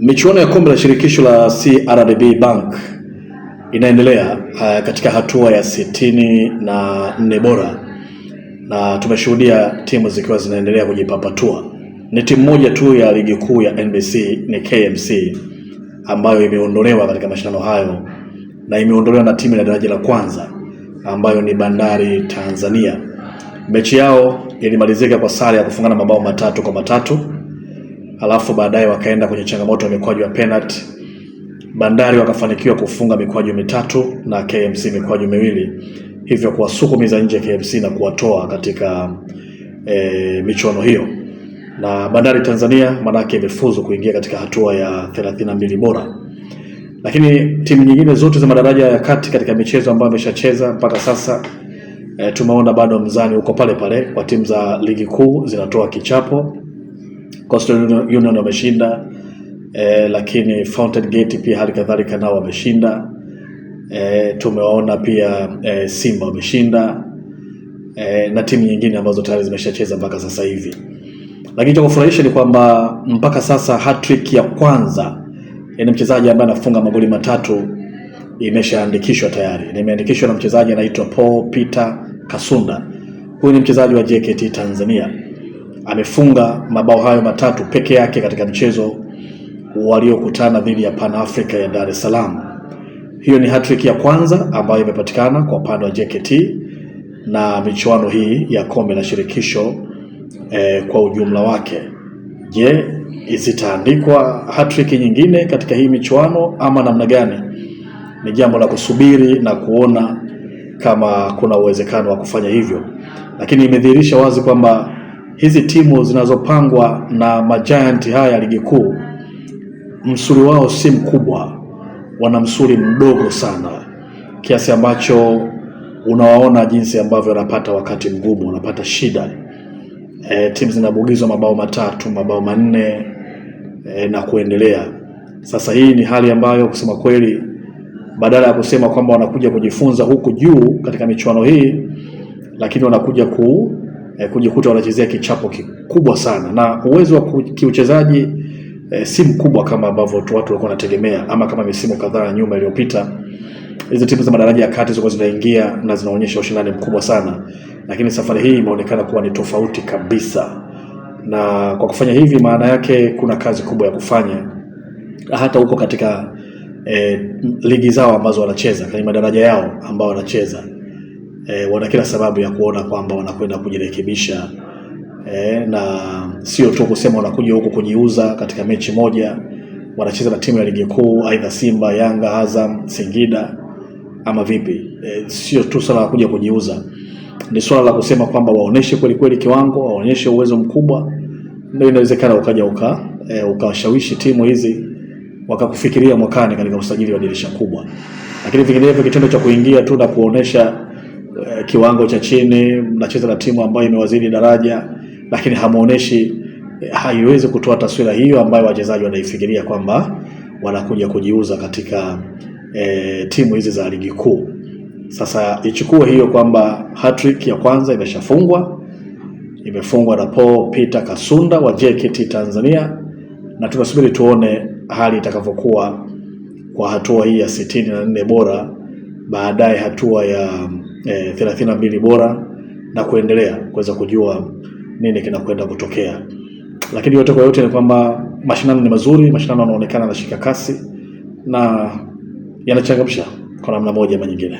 Michuano ya kombe la shirikisho la CRDB Bank inaendelea katika hatua ya 64 bora, na tumeshuhudia timu zikiwa zinaendelea kujipapatua. Ni timu moja tu ya ligi kuu ya NBC ni KMC ambayo imeondolewa katika mashindano hayo, na imeondolewa na timu ya daraja la kwanza ambayo ni Bandari Tanzania. Mechi yao ilimalizika kwa sare ya kufungana mabao 3-3. Alafu baadaye wakaenda kwenye changamoto ya mikwaju ya penalty. Bandari wakafanikiwa kufunga mikwaju 3 na KMC mikwaju 2, hivyo kuwasukumiza nje KMC na kuwatoa katika michuano hiyo. Na Bandari Tanzania manake imefuzu kuingia katika hatua ya 32 bora. Lakini timu nyingine zote za madaraja ya kati katika michezo ambayo ameshacheza mpaka sasa, tumeona bado mzani uko pale pale kwa timu za ligi kuu zinatoa kichapo. Coastal Union wameshinda, lakini Fountain Gate pia hali kadhalika nao wameshinda. Tumewaona pia Simba wameshinda, na timu nyingine ambazo tayari zimeshacheza mpaka sasa hivi. Lakini cha kufurahisha ni kwamba mpaka sasa hat-trick ya kwanza, yani mchezaji ambaye anafunga magoli 3 imeshaandikishwa tayari. Na imeandikishwa na mchezaji anaitwa Paul Peter Kasunda. Huyu ni mchezaji wa JKT Tanzania. Amefunga mabao hayo 3 peke yake katika mchezo waliokutana dhidi ya Pan Africa ya Dar es Salaam. Hiyo ni hat-trick ya kwanza ambayo imepatikana kwa upande wa JKT na michuano hii ya kombe la shirikisho kwa ujumla wake. Je, zitaandikwa hat-trick nyingine katika hii michuano ama namna gani? Ni jambo la kusubiri na kuona kama kuna uwezekano wa kufanya hivyo. Lakini imedhihirisha wazi kwamba hizi timu zinazopangwa na majiant haya ligi kuu, msuri wao si mkubwa, wana msuri mdogo sana, kiasi ambacho unawaona jinsi ambavyo wanapata wakati mgumu, wanapata shida. Timu zinabugizwa mabao 3, mabao 4 na kuendelea. Sasa hii ni hali ambayo kusema kweli, badala ya kusema kwamba wanakuja kujifunza huku juu katika michuano hii, lakini wanakuja kujikuta wanachezea kichapo kikubwa sana, na uwezo wa kiuchezaji si mkubwa kama ambavyo watu walikuwa wanategemea, ama kama misimu kadhaa nyuma iliyopita hizo timu za madaraja ya kati zilikuwa zinaingia na zinaonyesha ushindani mkubwa sana. Lakini safari hii imeonekana kuwa ni tofauti kabisa, na kwa kufanya hivi maana yake kuna kazi kubwa ya kufanya hata huko katika ligi zao ambazo wanacheza, kwenye madaraja yao ambao wanacheza. Wana kila sababu ya kuona kwamba wanakwenda kujirekebisha, na sio tu kusema wanakuja huko kujiuza katika mechi moja. Wanacheza na timu ya ligi kuu, aidha Simba, Yanga, Azam, Singida ama vipi. Sio tu swala la kuja kujiuza, ni swala la kusema kwamba waoneshe kweli kweli kiwango, waoneshe uwezo mkubwa. Ndio inawezekana ukaja ukawashawishi timu hizi wakakufikiria mwakani katika usajili wa dirisha kubwa. Lakini vinginevyo kitendo cha kuingia tu na kuonesha kiwango cha chini, mnacheza na timu ambayo imewazidi daraja, lakini hamuoneshi, haiwezi kutoa taswira hiyo ambayo wachezaji wanaifikiria kwamba wanakuja kujiuza katika timu hizi za ligi kuu. Sasa ichukue hiyo kwamba hat-trick ya kwanza imefungwa na Paul Peter Kasunda wa JKT Tanzania, na tunasubiri tuone hali itakavyokuwa kwa hatua hii ya 64 bora, baadaye hatua ya 32 bora na kuendelea, kuweza kujua nini kinakwenda kutokea. Lakini yote kwa yote ni kwamba mashindano ni mazuri, mashindano yanaonekana yanashika kasi na yanachangamsha kwa namna moja ama nyingine.